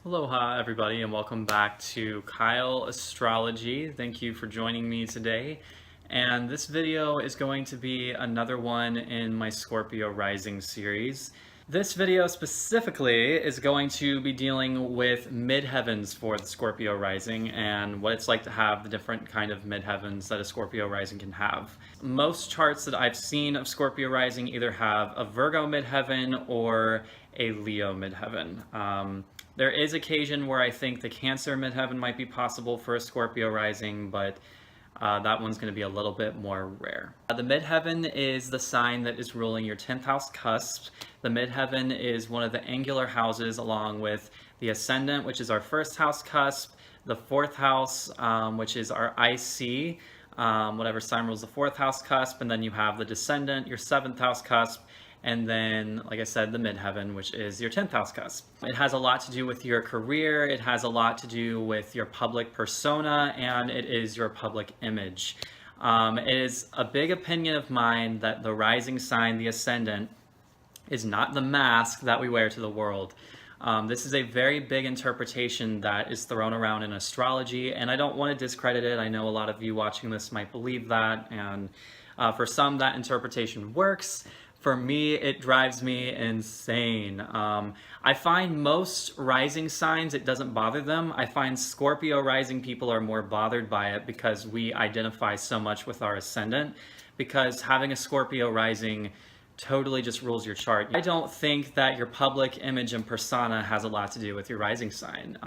Aloha everybody and welcome back to Kyle Astrology. Thank you for joining me today. And this video is going to be another one in my Scorpio Rising series. This video specifically is going to be dealing with midheavens for the Scorpio Rising and what it's like to have the different kind of midheavens that a Scorpio Rising can have. Most charts that I've seen of Scorpio Rising either have a Virgo midheaven or a Leo midheaven. There is occasion where I think the Cancer midheaven might be possible for a Scorpio Rising, but that one's going to be a little bit more rare. The midheaven is the sign that is ruling your 10th house cusp. The midheaven is one of the angular houses along with the ascendant, which is our first house cusp, the fourth house, which is our IC, whatever sign rules the fourth house cusp, and then you have the descendant, your 7th house cusp, and then, like I said, the midheaven, which is your 10th house cusp. It has a lot to do with your career, it has a lot to do with your public persona, and it is your public image. It is a big opinion of mine that the rising sign, the ascendant, is not the mask that we wear to the world. This is a very big interpretation that is thrown around in astrology, and I don't want to discredit it. I know a lot of you watching this might believe that, and for some that interpretation works. For me, it drives me insane. I find most rising signs, it doesn't bother them. I find Scorpio rising people are more bothered by it because we identify so much with our ascendant, because having a Scorpio rising totally just rules your chart. I don't think that your public image and persona has a lot to do with your rising sign.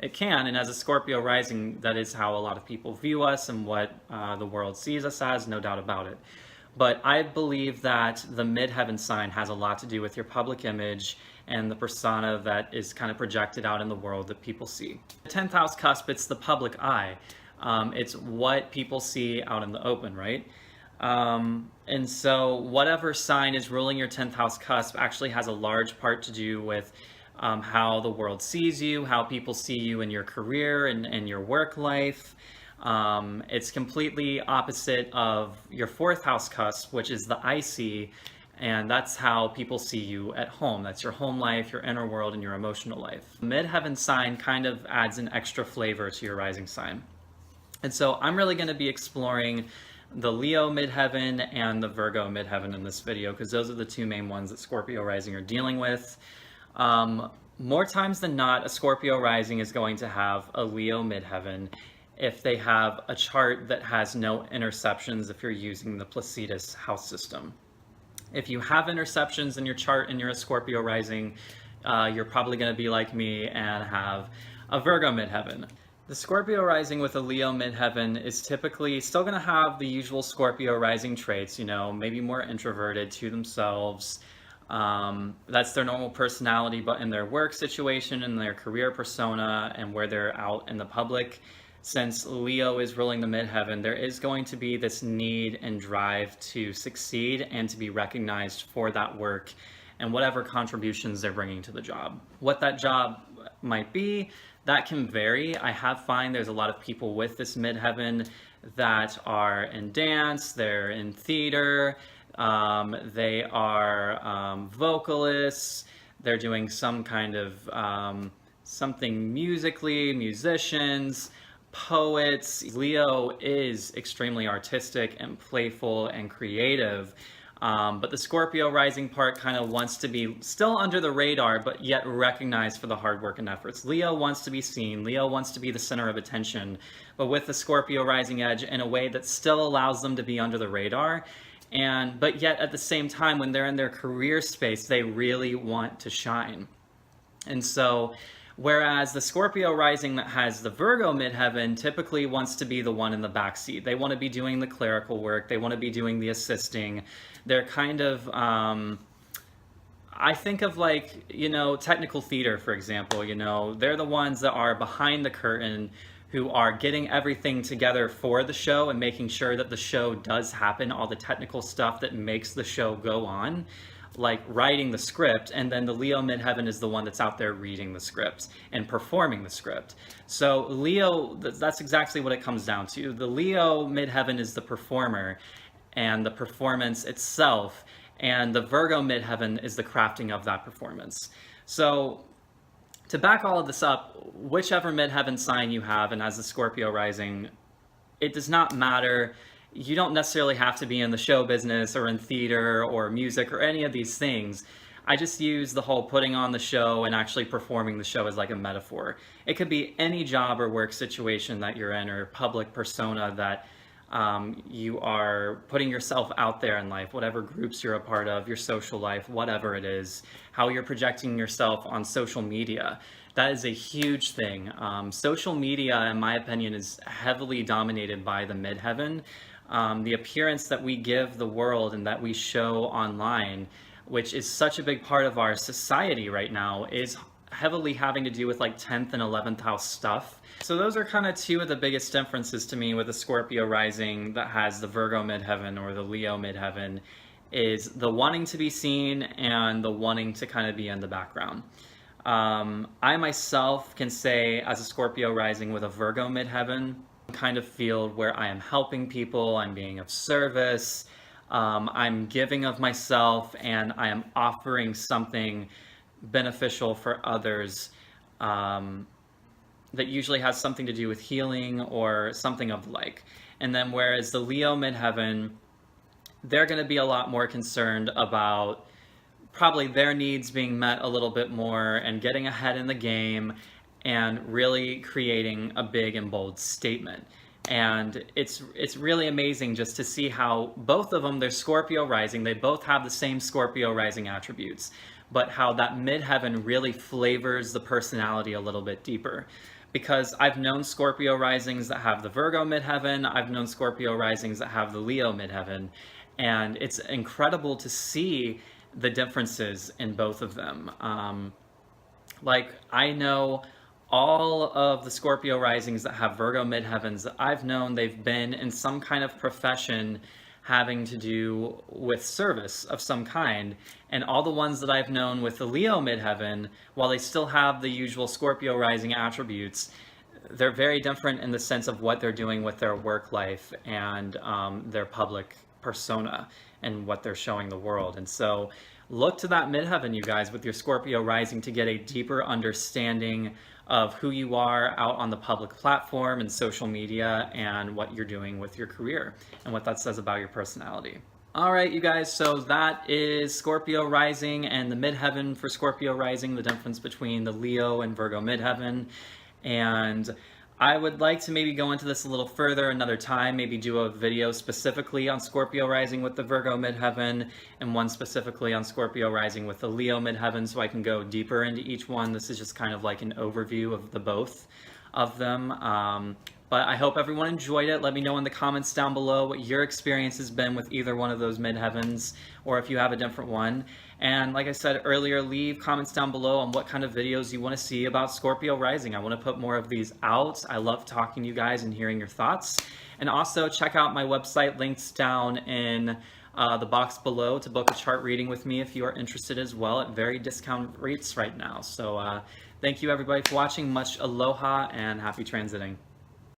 It can, and as a Scorpio rising, that is how a lot of people view us and what the world sees us as, no doubt about it. But I believe that the midheaven sign has a lot to do with your public image and the persona that is kind of projected out in the world that people see. The 10th house cusp, it's the public eye. It's what people see out in the open, right? And so whatever sign is ruling your 10th house cusp actually has a large part to do with how the world sees you, how people see you in your career and your work life. It's completely opposite of your 4th house cusp, which is the IC, and that's how people see you at home. That's your home life, your inner world, and your emotional life. Midheaven sign kind of adds an extra flavor to your rising sign. And so I'm really going to be exploring the Leo midheaven and the Virgo midheaven in this video, because those are the two main ones that Scorpio rising are dealing with. More times than not, a Scorpio rising is going to have a Leo midheaven if they have a chart that has no interceptions, if you're using the Placidus house system. If you have interceptions in your chart and you're a Scorpio rising, you're probably going to be like me and have a Virgo midheaven. The Scorpio rising with a Leo midheaven is typically still going to have the usual Scorpio rising traits, you know, maybe more introverted to themselves. That's their normal personality, but in their work situation, in their career persona, and where they're out in the public, since Leo is ruling the midheaven, there is going to be this need and drive to succeed and to be recognized for that work and whatever contributions they're bringing to the job. What that job might be, that can vary. I have found there's a lot of people with this midheaven that are in dance, they're in theater, they are vocalists, they're doing some kind of something musically, musicians, poets. Leo is extremely artistic and playful and creative, but the Scorpio rising part kind of wants to be still under the radar, but yet recognized for the hard work and efforts. Leo wants to be seen. Leo wants to be the center of attention, but with the Scorpio rising edge in a way that still allows them to be under the radar. But yet at the same time, when they're in their career space, they really want to shine. And so whereas the Scorpio rising that has the Virgo midheaven typically wants to be the one in the backseat. They want to be doing the clerical work. They want to be doing the assisting. They're kind of, I think of like, you know, technical theater, for example. You know, they're the ones that are behind the curtain who are getting everything together for the show and making sure that the show does happen, all the technical stuff that makes the show go on, like writing the script. And then the Leo midheaven is the one that's out there reading the script and performing the script. So Leo, that's exactly what it comes down to. The Leo midheaven is the performer and the performance itself, and the Virgo midheaven is the crafting of that performance. So To back all of this up, whichever midheaven sign you have and as a Scorpio rising, it does not matter. You don't necessarily have to be in the show business or in theater or music or any of these things. I just use the whole putting on the show and actually performing the show as like a metaphor. It could be any job or work situation that you're in or public persona that you are putting yourself out there in life, whatever groups you're a part of, your social life, whatever it is, how you're projecting yourself on social media. That is a huge thing. Social media, in my opinion, is heavily dominated by the midheaven. The appearance that we give the world and that we show online, which is such a big part of our society right now, is heavily having to do with like 10th and 11th house stuff. So those are kind of two of the biggest differences to me with the Scorpio rising that has the Virgo midheaven or the Leo midheaven, is the wanting to be seen and the wanting to kind of be in the background. I myself can say, as a Scorpio rising with a Virgo midheaven, kind of field where I am helping people, I'm being of service, I'm giving of myself, and I am offering something beneficial for others that usually has something to do with healing or something of like. And then whereas the Leo midheaven, they're going to be a lot more concerned about probably their needs being met a little bit more and getting ahead in the game and really creating a big and bold statement. And it's really amazing just to see how both of them, they're Scorpio rising, they both have the same Scorpio rising attributes, but how that midheaven really flavors the personality a little bit deeper. Because I've known Scorpio risings that have the Virgo midheaven, I've known Scorpio risings that have the Leo midheaven, and it's incredible to see the differences in both of them. Like, I know all of the Scorpio risings that have Virgo midheavens that I've known, they've been in some kind of profession having to do with service of some kind. And all the ones that I've known with the Leo midheaven, while they still have the usual Scorpio rising attributes, they're very different in the sense of what they're doing with their work life and their public persona and what they're showing the world. And so look to that midheaven, you guys, with your Scorpio rising to get a deeper understanding of who you are out on the public platform and social media and what you're doing with your career and what that says about your personality. All right, you guys, so that is Scorpio rising and the midheaven for Scorpio rising, the difference between the Leo and Virgo midheaven. And I would like to maybe go into this a little further another time, maybe do a video specifically on Scorpio rising with the Virgo midheaven and one specifically on Scorpio rising with the Leo midheaven, so I can go deeper into each one. This is just kind of like an overview of the both of them. But I hope everyone enjoyed it. Let me know in the comments down below what your experience has been with either one of those midheavens, or if you have a different one. And like I said earlier, leave comments down below on what kind of videos you want to see about Scorpio rising. I want to put more of these out. I love talking to you guys and hearing your thoughts. And also check out my website, links down in the box below, to book a chart reading with me if you are interested as well, at very discount rates right now. So thank you everybody for watching. Much aloha and happy transiting.